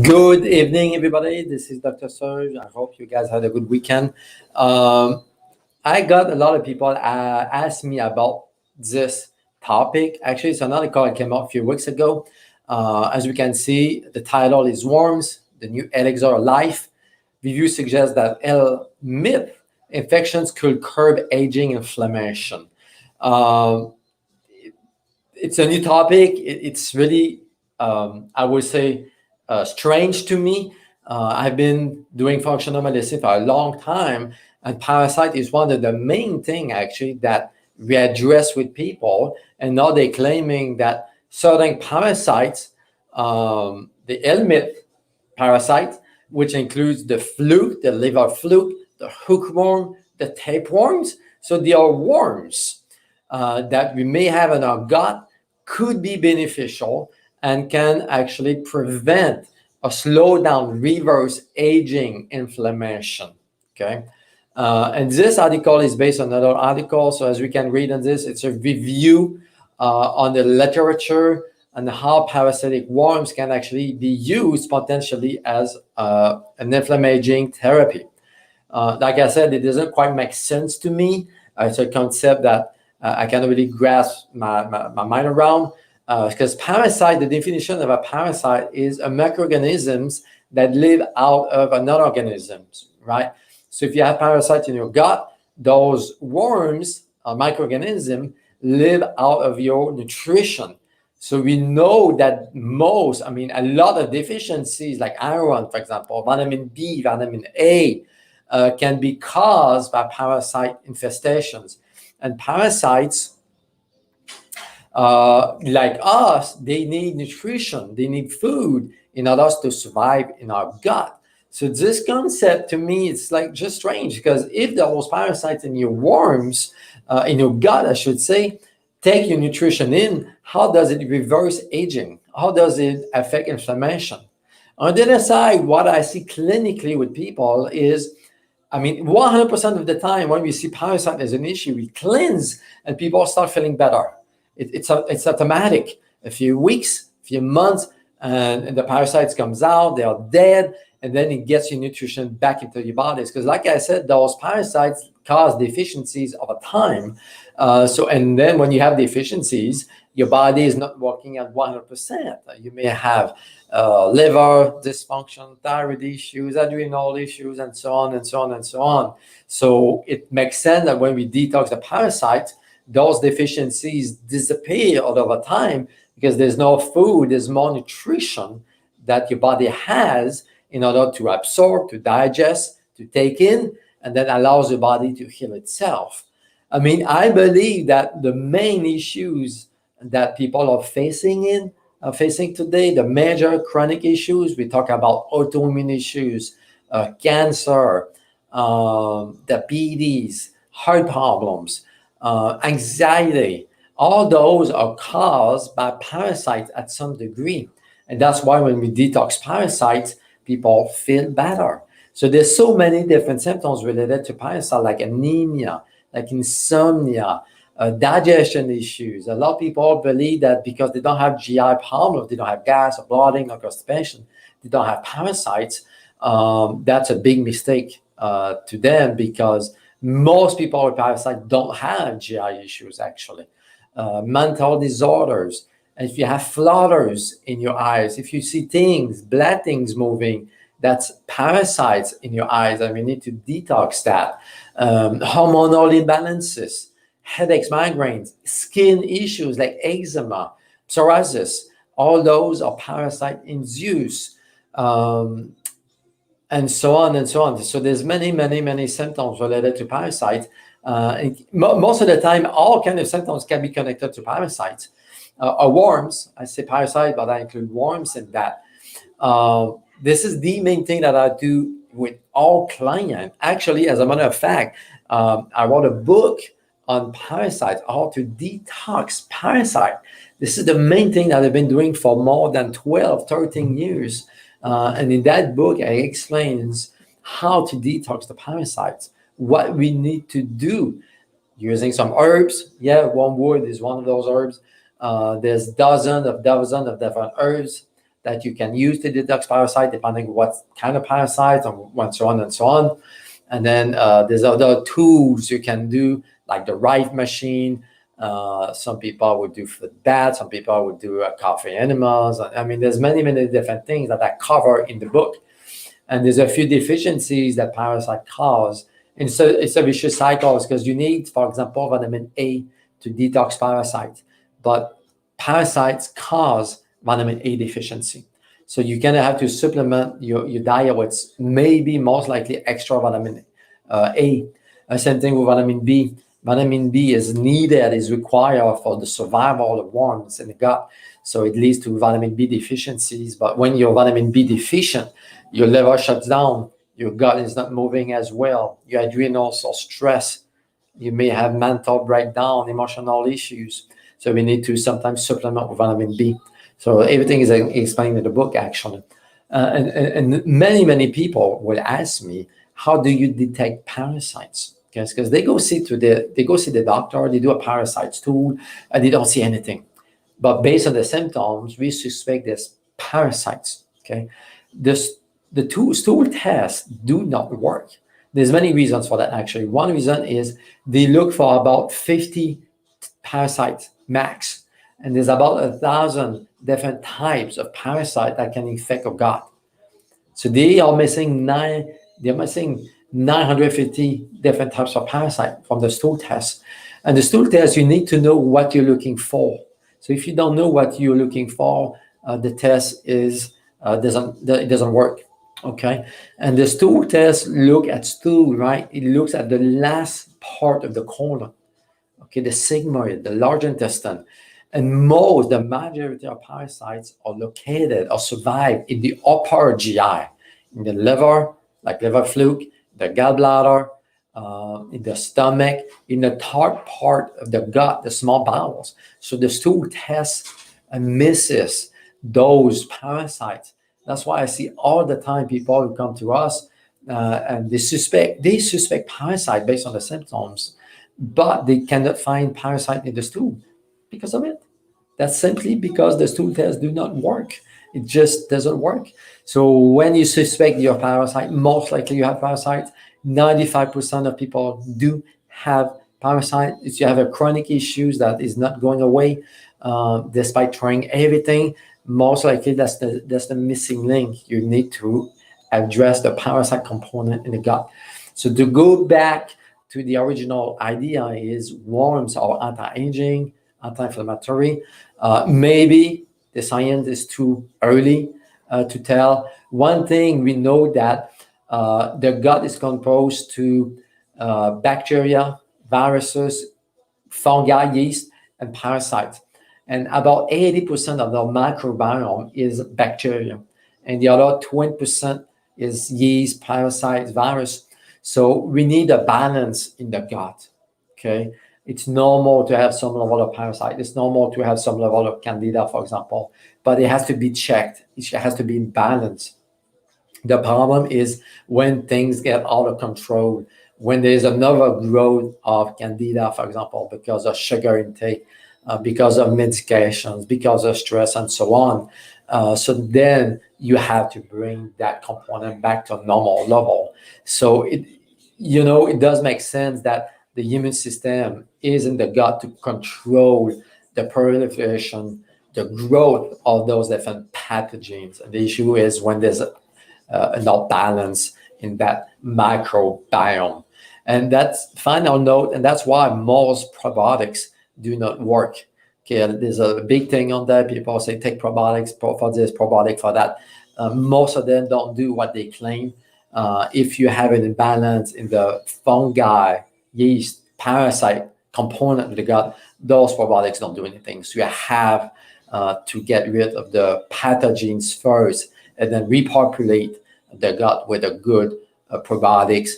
Good evening, everybody. This is Dr. Serge. I hope you guys had a good weekend. I got a lot of people ask me about this topic. Actually, it's an article that came out a few weeks ago. As we can see, the title is Worms, the new Elixir Life. Review suggests that Helminth infections could curb aging inflammation. Um, it's a new topic. It's really, I would say, strange to me. I've been doing functional medicine for a long time, and parasite is one of the main thing actually that we address with people. And now they're claiming that certain parasites, the Helminth parasite, which includes the fluke, the liver fluke, the hookworm, the tapeworms. So they are worms that we may have in our gut, could be beneficial and can actually prevent or slow down, reverse aging inflammation. Okay. And this article is based on another article. So as we can read in this, it's a review on the literature and how parasitic worms can actually be used potentially as an inflammation therapy. Like I said, it doesn't quite make sense to me. It's a concept that I can't really grasp my mind around. Because parasite, the definition of a parasite is a microorganisms that live out of another organism, right? So if you have parasites in your gut, those worms, microorganisms, live out of your nutrition. So we know that a lot of deficiencies like iron, for example, vitamin B, vitamin A, can be caused by parasite infestations. And parasites, like us, they need nutrition, they need food in order to survive in our gut. So this concept to me, it's like just strange, because if there was parasites in your worms, in your gut, I should say, take your nutrition in, how does it reverse aging? How does it affect inflammation? On the other side, what I see clinically with people is, 100% of the time when we see parasite as an issue, we cleanse and people start feeling better. It's automatic. A few weeks, a few months, and the parasites comes out, they are dead, and then it gets your nutrition back into your bodies. Because like I said, those parasites cause deficiencies over time. And then when you have deficiencies, your body is not working at 100%. You may have liver dysfunction, thyroid issues, adrenal issues, and so on and so on and so on. So it makes sense that when we detox the parasites, those deficiencies disappear over time, because there's no food, there's more nutrition that your body has in order to absorb, to digest, to take in, and that allows the body to heal itself. I believe that the main issues that people are facing today, the major chronic issues, we talk about autoimmune issues, cancer, diabetes, heart problems, anxiety, all those are caused by parasites at some degree. And that's why when we detox parasites, people feel better. So there's so many different symptoms related to parasite, like anemia, like insomnia, digestion issues. A lot of people believe that because they don't have GI problems, they don't have gas or bloating or constipation, they don't have parasites. That's a big mistake to them, because most people with parasites don't have GI issues, actually. Mental disorders. And if you have flutters in your eyes, if you see things, black things moving, that's parasites in your eyes, and we need to detox that. Hormonal imbalances, headaches, migraines, skin issues like eczema, psoriasis, all those are parasite induced. And so on and so on. So there's many symptoms related to parasites. Most of the time, all kind of symptoms can be connected to parasites. Or worms. I say parasite, but I include worms in that. This is the main thing that I do with all clients. Actually, as a matter of fact, I wrote a book on parasites, how to detox parasite. This is the main thing that I've been doing for more than 12, 13 years. And in that book, I explains how to detox the parasites, what we need to do using some herbs. Wormwood is one of those herbs. There's dozens of different herbs. that you can use to detox parasite, depending what kind of parasites and so on and so on. And then there's other tools you can do, like the Rife machine. Some people would do for that. Some people would do coffee enemas. I mean, there's many different things that I cover in the book. And there's a few deficiencies that parasites cause. And so it's a vicious cycle because you need, for example, vitamin A to detox parasites. But parasites cause vitamin A deficiency. So you're going to have to supplement your diet with maybe most likely extra vitamin A. Same thing with vitamin B. Vitamin B is needed, is required for the survival of worms in the gut. So it leads to vitamin B deficiencies. But when you're vitamin B deficient, your liver shuts down, your gut is not moving as well, your adrenals are stressed, you may have mental breakdown, emotional issues. So we need to sometimes supplement with vitamin B. So everything is explained in the book, actually. And many people will ask me, how do you detect parasites? Because they go see the doctor, they do a parasite stool, and they don't see anything. But based on the symptoms, we suspect there's parasites. Okay, the stool tests do not work. There's many reasons for that, actually. One reason is they look for about 50 parasites max, and there's about 1,000 different types of parasite that can infect your gut. So they are missing 950 different types of parasite from the stool test. And the stool test, you need to know what you're looking for. So if you don't know what you're looking for, the test doesn't work. Okay, and the stool test look at stool, right? It looks at the last part of the colon. Okay, the sigmoid, the large intestine, and the majority of parasites are located or survive in the upper GI, in the liver, like liver fluke, the gallbladder, in the stomach, in the third part of the gut, the small bowels. So the stool test misses those parasites. That's why I see all the time people who come to us and they suspect parasite based on the symptoms, but they cannot find parasite in the stool because of it. That's simply because the stool tests do not work. It just doesn't work. So when you suspect your parasite, most likely you have parasite. 95% of people do have parasite. If you have a chronic issues that is not going away, despite trying everything, most likely that's the missing link. You need to address the parasite component in the gut. So to go back to the original idea is worms are anti-aging, anti-inflammatory. Maybe the science is too early to tell. One thing we know that the gut is composed to bacteria, viruses, fungi, yeast, and parasites. And about 80% of the microbiome is bacteria. And the other 20% is yeast, parasites, virus. So we need a balance in the gut, okay? It's normal to have some level of parasite. It's normal to have some level of candida, for example, but it has to be checked. It has to be in balance. The problem is when things get out of control, when there's another growth of candida, for example, because of sugar intake, because of medications, because of stress, and so on. So then you have to bring that component back to a normal level. So it does make sense that the immune system is in the gut to control the proliferation, the growth of those different pathogens. And the issue is when there's no balance in that microbiome. And that's final note, and that's why most probiotics do not work. Okay, there's a big thing on that. People say take probiotics for this, probiotic for that. Most of them don't do what they claim. If you have an imbalance in the fungi, yeast, parasite component of the gut, those probiotics don't do anything. So you have to get rid of the pathogens first and then repopulate the gut with a good probiotics,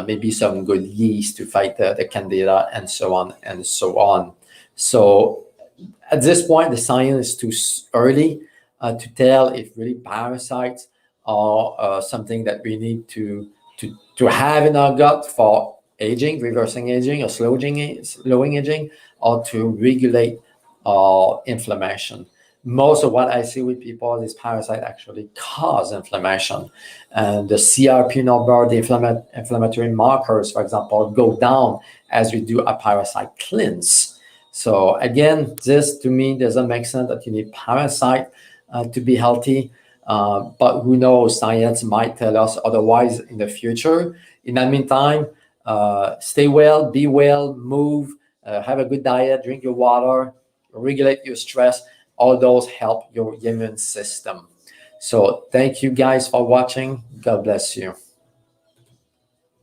maybe some good yeast to fight the candida, and so on and so on. So at this point, the science is too early to tell if really parasites are something that we need to have in our gut for aging, reversing aging, or slowing aging, or to regulate inflammation. most of what I see with people is parasite actually cause inflammation, and the CRP number, the inflammatory markers, for example, go down as we do a parasite cleanse. So again, this to me doesn't make sense that you need parasite to be healthy. But who knows, science might tell us otherwise in the future. In the meantime, stay well, be well, move, have a good diet, drink your water, regulate your stress. All those help your immune system. So thank you guys for watching. God bless you.